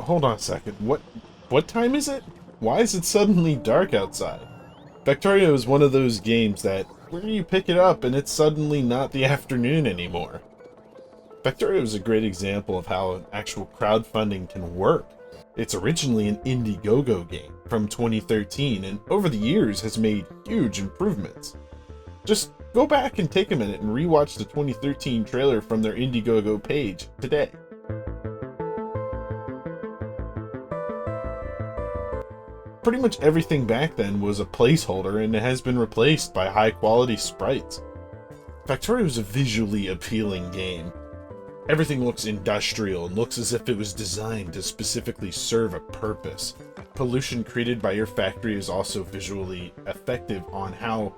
hold on a second. What time is it? Why is it suddenly dark outside? Factorio is one of those games that where you pick it up and it's suddenly not the afternoon anymore. Factorio is a great example of how an actual crowdfunding can work. It's originally an Indiegogo game from 2013 and over the years has made huge improvements. Just go back and take a minute and rewatch the 2013 trailer from their Indiegogo page today. Pretty much everything back then was a placeholder and it has been replaced by high quality sprites. Factorio is a visually appealing game. Everything looks industrial and looks as if it was designed to specifically serve a purpose. Pollution created by your factory is also visually effective on how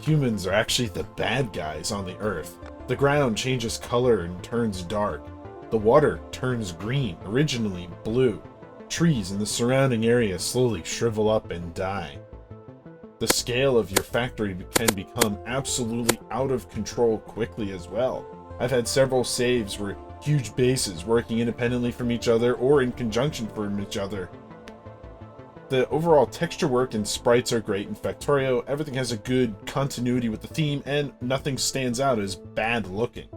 humans are actually the bad guys on the earth. The ground changes color and turns dark. The water turns green, originally blue. Trees in the surrounding area slowly shrivel up and die. The scale of your factory can become absolutely out of control quickly as well. I've had several saves where huge bases working independently from each other or in conjunction from each other. The overall texture work and sprites are great in Factorio. Everything has a good continuity with the theme and nothing stands out as bad looking.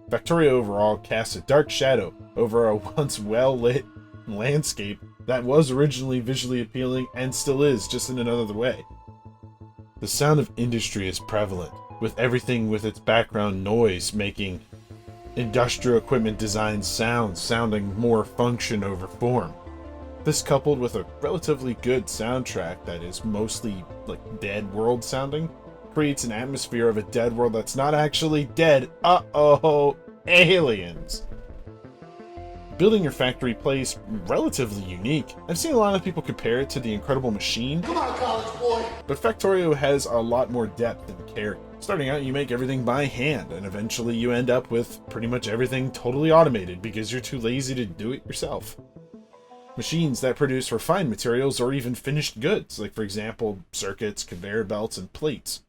Factorio overall casts a dark shadow over a once well-lit landscape that was originally visually appealing and still is, just in another way. The sound of industry is prevalent, with everything with its background noise making industrial equipment design sounding more function over form. This coupled with a relatively good soundtrack that is mostly like dead world sounding creates an atmosphere of a dead world that's not actually dead. Uh-oh, aliens! Building your factory plays relatively unique. I've seen a lot of people compare it to The Incredible Machine. Come on, college boy! But Factorio has a lot more depth and character. Starting out, you make everything by hand, and eventually you end up with pretty much everything totally automated because you're too lazy to do it yourself. Machines that produce refined materials or even finished goods, like for example, circuits, conveyor belts, and plates.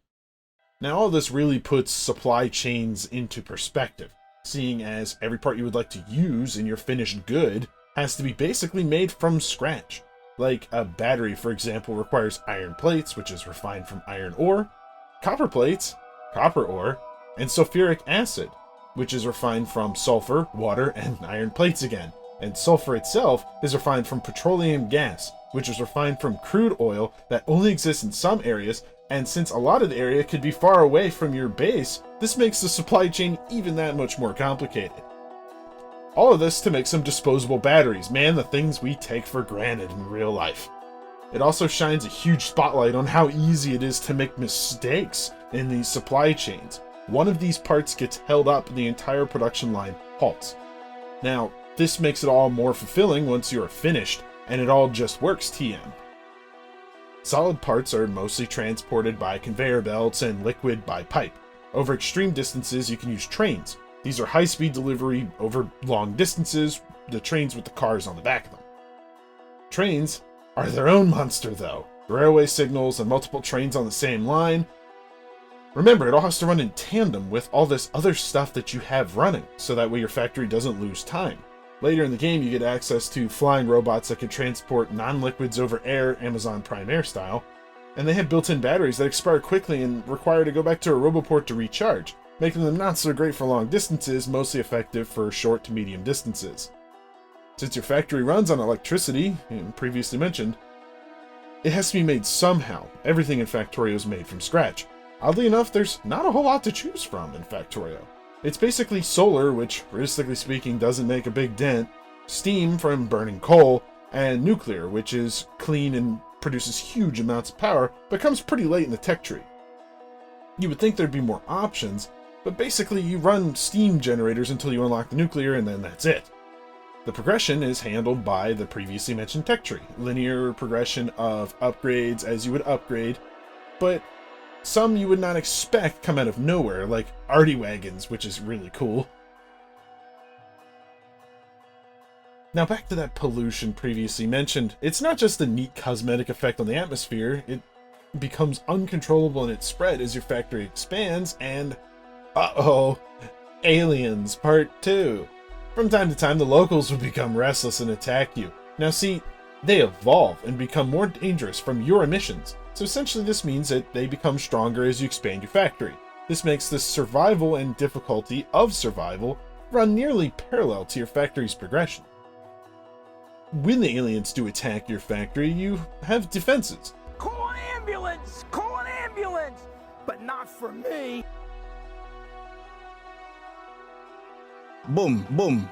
Now all this really puts supply chains into perspective, seeing as every part you would like to use in your finished good has to be basically made from scratch. Like a battery, for example, requires iron plates, which is refined from iron ore, copper plates, copper ore, and sulfuric acid, which is refined from sulfur, water, and iron plates again. And sulfur itself is refined from petroleum gas, which is refined from crude oil that only exists in some areas, and since a lot of the area could be far away from your base, this makes the supply chain even that much more complicated. All of this to make some disposable batteries, man, the things we take for granted in real life. It also shines a huge spotlight on how easy it is to make mistakes in these supply chains. One of these parts gets held up and the entire production line halts. Now, this makes it all more fulfilling once you are finished, and it all just works TM. Solid parts are mostly transported by conveyor belts and liquid by pipe. Over extreme distances, you can use trains. These are high-speed delivery over long distances, the trains with the cars on the back of them. Trains are their own monster, though. Railway signals and multiple trains on the same line. Remember, it all has to run in tandem with all this other stuff that you have running, so that way your factory doesn't lose time. Later in the game, you get access to flying robots that can transport non-liquids over air, Amazon Prime Air style, and they have built-in batteries that expire quickly and require to go back to a roboport to recharge, making them not so great for long distances, mostly effective for short to medium distances. Since your factory runs on electricity, previously mentioned, it has to be made somehow. Everything in Factorio is made from scratch. Oddly enough, there's not a whole lot to choose from in Factorio. It's basically solar, which, realistically speaking, doesn't make a big dent, steam from burning coal, and nuclear, which is clean and produces huge amounts of power, but comes pretty late in the tech tree. You would think there'd be more options, but basically you run steam generators until you unlock the nuclear, and then that's it. The progression is handled by the previously mentioned tech tree, linear progression of upgrades as you would upgrade, but some you would not expect come out of nowhere, like arty wagons, which is really cool. Now back to that pollution previously mentioned. It's not just a neat cosmetic effect on the atmosphere, it becomes uncontrollable in its spread as your factory expands, and uh-oh, Aliens Part 2. From time to time, the locals would become restless and attack you. Now see, they evolve and become more dangerous from your emissions, so essentially this means that they become stronger as you expand your factory. This makes the survival and difficulty of survival run nearly parallel to your factory's progression. When the aliens do attack your factory, you have defenses. Call an ambulance! Call an ambulance! But not for me! Boom, boom.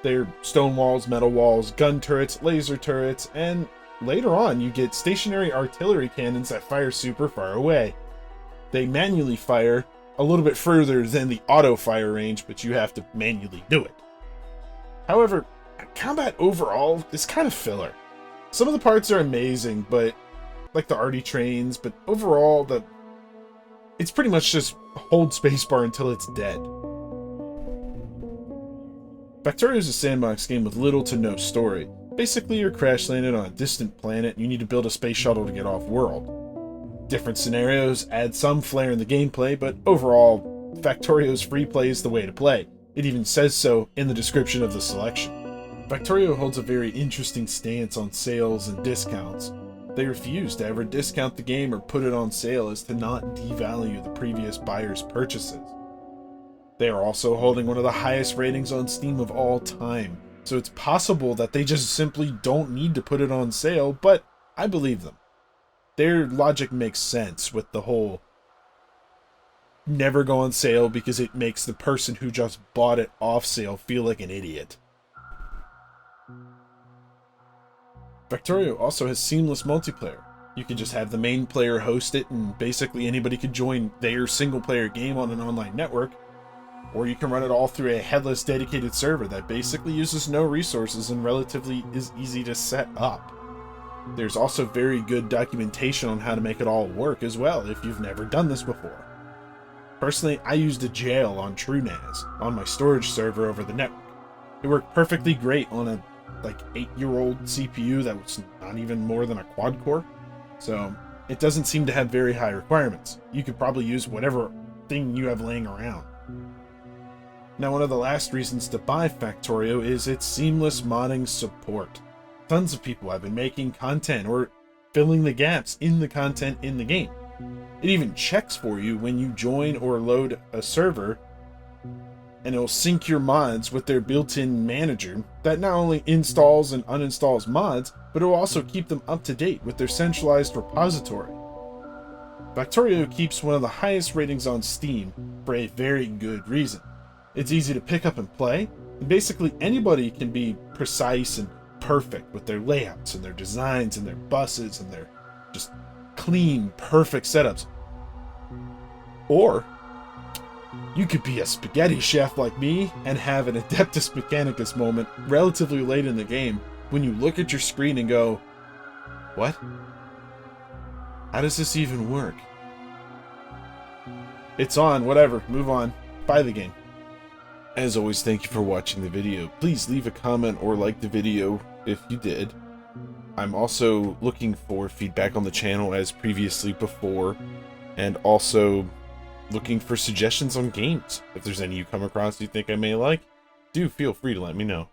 They're stone walls, metal walls, gun turrets, laser turrets, and later on you get stationary artillery cannons that fire super far away. They manually fire a little bit further than the auto fire range, but you have to manually do it. However, combat overall is kind of filler. Some of the parts are amazing, but like the arty trains, but overall it's pretty much just hold spacebar until it's dead. Factorio is a sandbox game with little to no story. Basically, you're crash landed on a distant planet and you need to build a space shuttle to get off-world. Different scenarios add some flair in the gameplay, but overall, Factorio's free play is the way to play. It even says so in the description of the selection. Factorio holds a very interesting stance on sales and discounts. They refuse to ever discount the game or put it on sale as to not devalue the previous buyer's purchases. They are also holding one of the highest ratings on Steam of all time, so it's possible that they just simply don't need to put it on sale, but I believe them. Their logic makes sense with the whole never go on sale because it makes the person who just bought it off sale feel like an idiot. Factorio also has seamless multiplayer. You can just have the main player host it and basically anybody could join their single player game on an online network, or you can run it all through a headless dedicated server that basically uses no resources and relatively is easy to set up. There's also very good documentation on how to make it all work as well if you've never done this before. Personally, I used a jail on TrueNAS on my storage server over the network. It worked perfectly great on a 8-year-old CPU that was not even more than a quad core, so it doesn't seem to have very high requirements. You could probably use whatever thing you have laying around. Now, one of the last reasons to buy Factorio is its seamless modding support. Tons of people have been making content or filling the gaps in the content in the game. It even checks for you when you join or load a server, and it'll sync your mods with their built-in manager that not only installs and uninstalls mods, but it will also keep them up to date with their centralized repository. Factorio keeps one of the highest ratings on Steam for a very good reason. It's easy to pick up and play, and basically anybody can be precise and perfect with their layouts and their designs and their buses and their just clean, perfect setups. Or you could be a spaghetti chef like me and have an Adeptus Mechanicus moment relatively late in the game when you look at your screen and go, what? How does this even work? It's on, whatever, move on, buy the game. As always, thank you for watching the video. Please leave a comment or like the video if you did. I'm also looking for feedback on the channel as previously before, and also looking for suggestions on games. If there's any you come across you think I may like, do feel free to let me know.